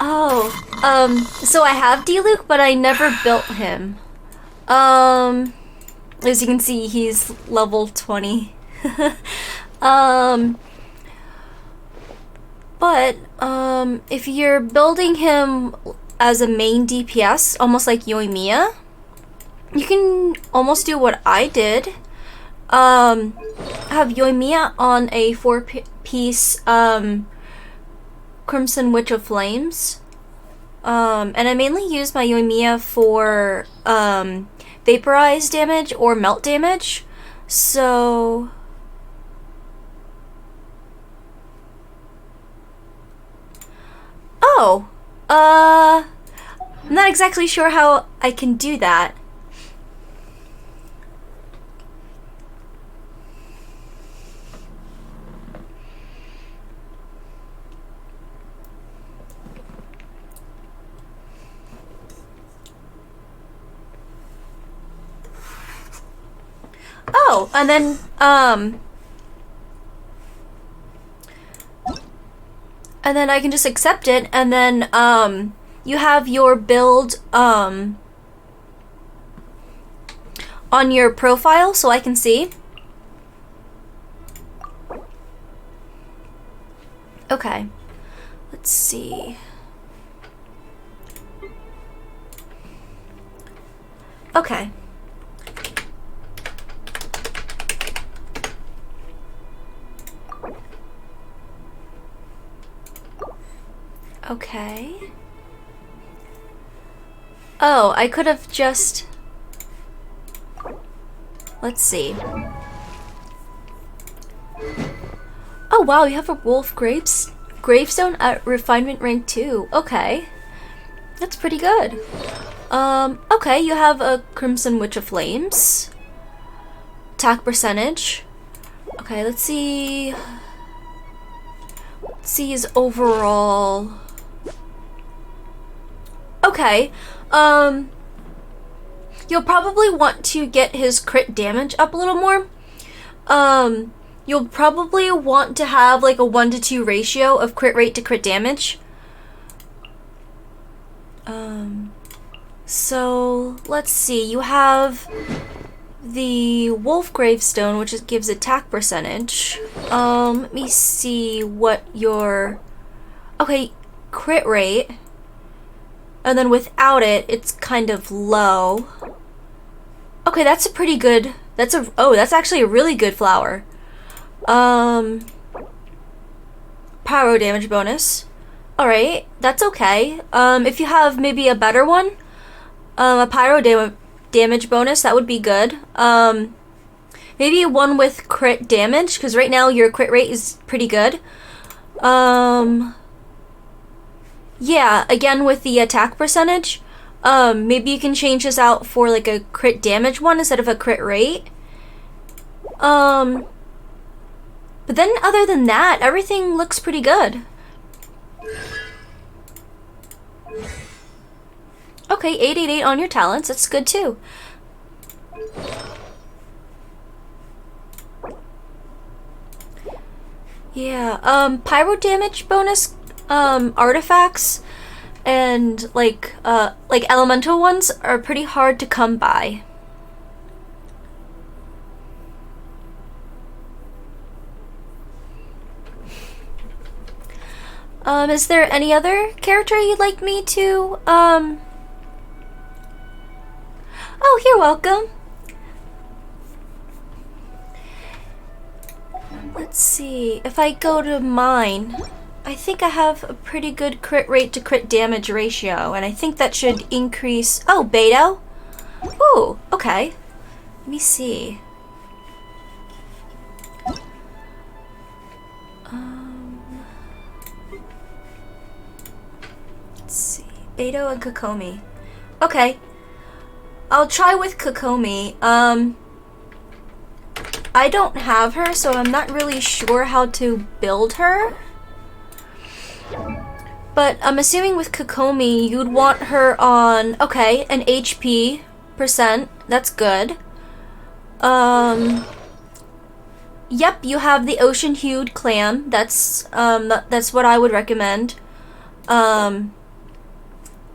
Oh, so I have Diluc, but I never built him. As you can see, he's level 20. um, if you're building him as a main DPS, almost like Yoimiya, you can almost do what I did. Have Yoimiya on a 4-piece, Crimson Witch of Flames. And I mainly use my Yoimiya for, vaporize damage or melt damage. So... Oh! I'm not exactly sure how I can do that. Oh, and then, I can just accept it, and then, you have your build, on your profile, so I can see. Okay. Let's see. Okay. Okay. Oh, I could have just... Let's see. Oh wow, you have a Wolf Gravestone at Refinement rank 2. Okay. That's pretty good. Okay, you have a Crimson Witch of Flames. Attack percentage. Okay, let's see. Let's see his overall... Okay, you'll probably want to get his crit damage up a little more. You'll probably want to have like a 1-to-2 ratio of crit rate to crit damage. So let's see, you have the Wolf Gravestone, which gives attack percentage. Let me see what your... Okay, crit rate. And then without it, it's kind of low. Okay, that's a pretty good... That's actually a really good flower. Pyro damage bonus. Alright, that's okay. If you have maybe a better one, a pyro damage bonus, that would be good. Maybe one with crit damage, because right now your crit rate is pretty good. Yeah, again with the attack percentage. Maybe you can change this out for like a crit damage one instead of a crit rate. But then other than that, everything looks pretty good. Okay, 888 on your talents, that's good too. Yeah, pyro damage bonus, artifacts and like elemental ones are pretty hard to come by. Is there any other character you'd like me to, Oh, you're welcome. Let's see, if I go to mine, I think I have a pretty good crit rate to crit damage ratio, and I think that should increase... Oh, Beto? Ooh, okay. Let me see. Let's see. Beto and Kokomi. Okay. I'll try with Kokomi. I don't have her, so I'm not really sure how to build her. But I'm assuming with Kokomi, you'd want her on, okay, an HP percent. That's good. Yep, you have the Ocean Hued Clam. That's what I would recommend.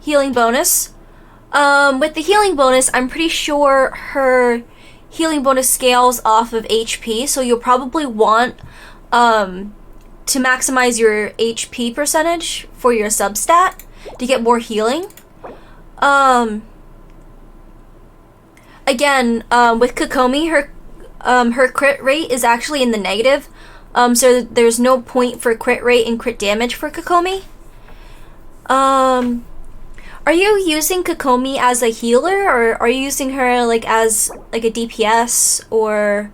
healing bonus. With the healing bonus, I'm pretty sure her healing bonus scales off of HP, so you'll probably want to maximize your HP percentage for your substat to get more healing. Again, with Kokomi, her crit rate is actually in the negative, so there's no point for crit rate and crit damage for Kokomi. Are you using Kokomi as a healer, or are you using her like as like a DPS or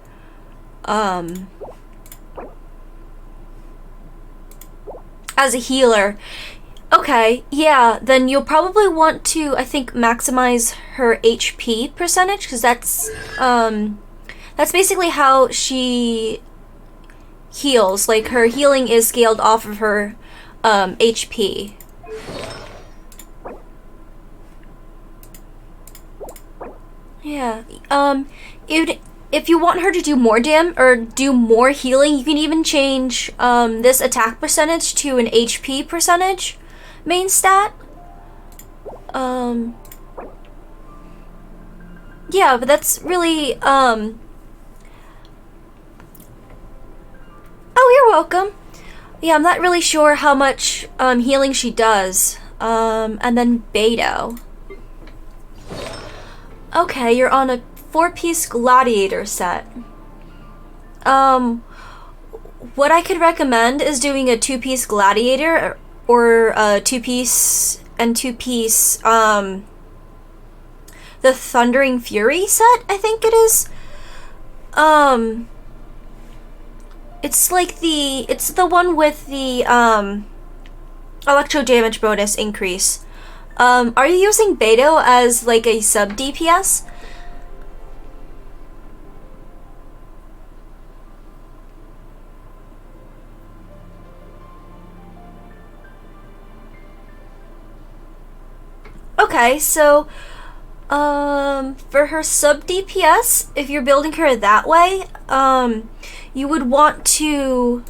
as a healer? Okay, yeah, then you'll probably want to, I think, maximize her HP percentage, because that's basically how she heals. Like, her healing is scaled off of her HP. Yeah, if you want her to do more or do more healing, you can even change this attack percentage to an HP percentage main stat. Yeah, but that's really, oh, you're welcome. Yeah, I'm not really sure how much healing she does. And then Beto. Okay, you're on a 4-piece gladiator set. What I could recommend is doing a 2-piece gladiator or a 2-piece and 2-piece the Thundering Fury set, I think it is. It's the one with the electro damage bonus increase. Are you using Beto as like a sub DPS? Okay, so for her sub DPS, if you're building her that way, you would want to,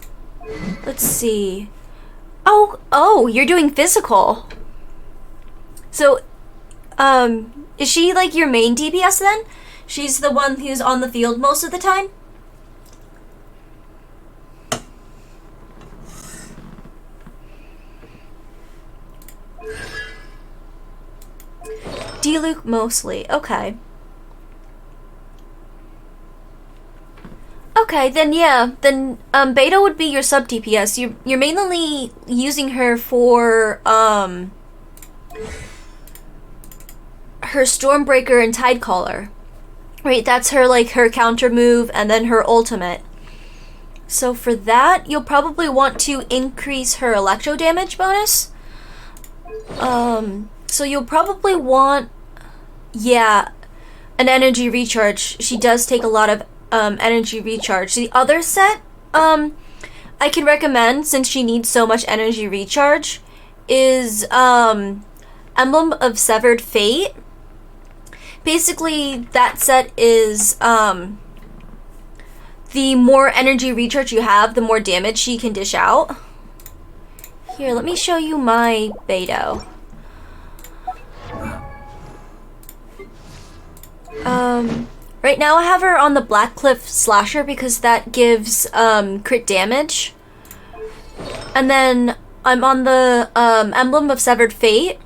let's see. Oh, you're doing physical. So, is she like your main DPS then? She's the one who's on the field most of the time? Diluc mostly, okay. Okay, then yeah, then Beto would be your sub DPS. You're mainly using her for her Stormbreaker and Tidecaller. Right, that's her like her counter move and then her ultimate. So for that, you'll probably want to increase her electro damage bonus. So you'll probably want, yeah, an energy recharge. She does take a lot of energy recharge. The other set I can recommend, since she needs so much energy recharge, is Emblem of Severed Fate. Basically, that set is the more energy recharge you have, the more damage she can dish out. Here, let me show you my Beto. Right now I have her on the Blackcliff Slasher because that gives crit damage. And then I'm on the Emblem of Severed Fate.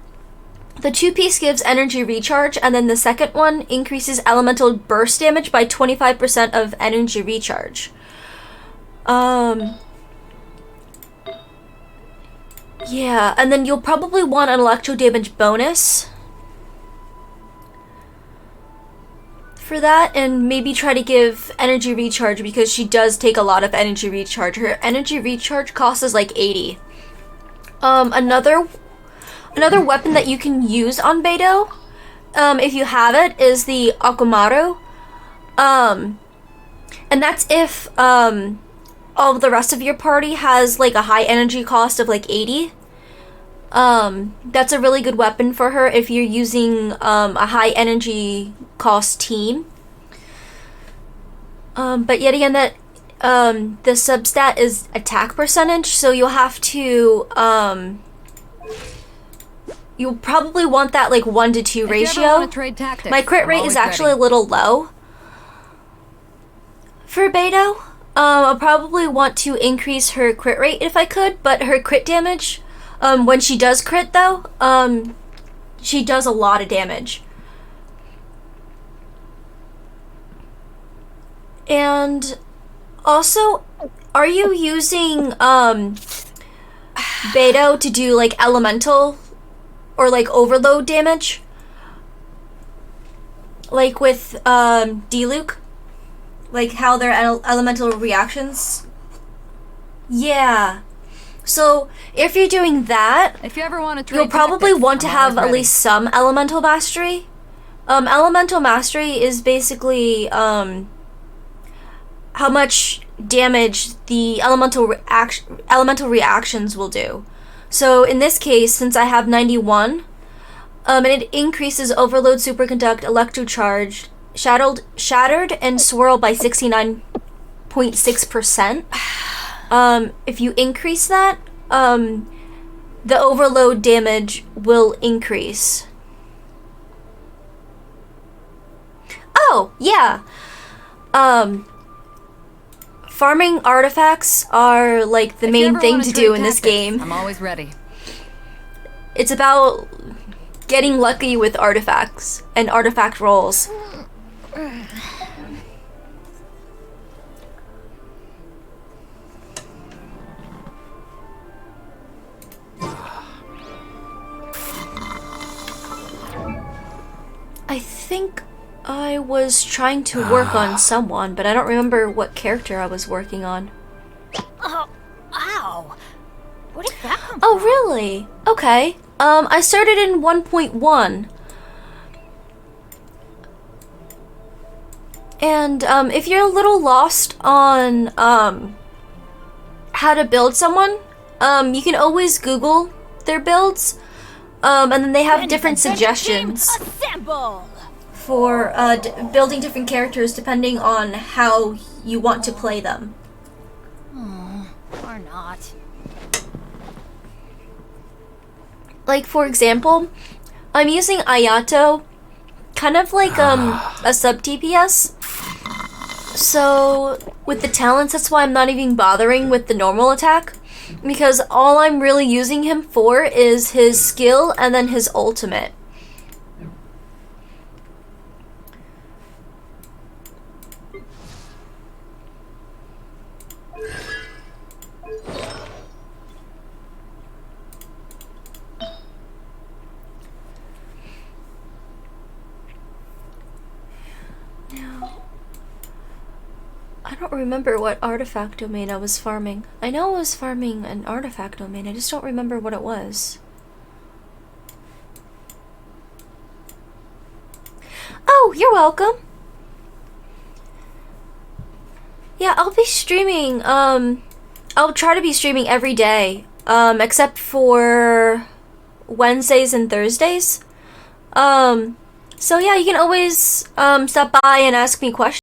The 2-piece gives energy recharge, and then the second one increases elemental burst damage by 25% of energy recharge. Yeah, and then you'll probably want an electro damage bonus for that, and maybe try to give energy recharge because she does take a lot of energy recharge. Her energy recharge cost is like 80. Another weapon that you can use on Beto, if you have it, is the Akumaru. And that's if all the rest of your party has like a high energy cost of like 80. That's a really good weapon for her if you're using a high energy cost team. But yet again, that the substat is attack percentage, so you'll have to you'll probably want that like 1 to 2 If you ever ratio. wanna trade tactics, My crit I'm rate always is actually ready. a little low for Beto. I'll probably want to increase her crit rate if I could, but her crit damage, when she does crit though, she does a lot of damage. And also, are you using Beto to do like elemental or like overload damage? Like with Diluc? Like how their elemental reactions? Yeah. So if you're doing that, If you ever want to trade you'll probably tactics, want to I'm have always at ready. least some elemental mastery. Elemental mastery is basically how much damage the elemental reactions will do. So in this case, since I have 91, and it increases overload, superconduct, electrocharge, shattered, and swirl by 69.6%. If you increase that, the overload damage will increase. Oh, yeah. Farming artifacts are like the If you main ever thing wanna to trade do in this tactics, game. I'm always ready. It's about getting lucky with artifacts and artifact rolls. I think I was trying to work on someone, but I don't remember what character I was working on. Oh, ow. Where did that come Oh, from? really? Okay. I started in 1.1. And, if you're a little lost on, how to build someone, you can always Google their builds, and then they have different suggestions Assemble! for, building different characters depending on how you want to play them. Or not. Like, for example, I'm using Ayato, kind of like a sub TPS. So with the talents, that's why I'm not even bothering with the normal attack, because all I'm really using him for is his skill and then his ultimate. I don't remember what artifact domain I was farming. I know I was farming an artifact domain, I just don't remember what it was. Oh, you're welcome! Yeah, I'll be streaming, I'll try to be streaming every day, except for Wednesdays and Thursdays. So yeah, you can always, stop by and ask me questions.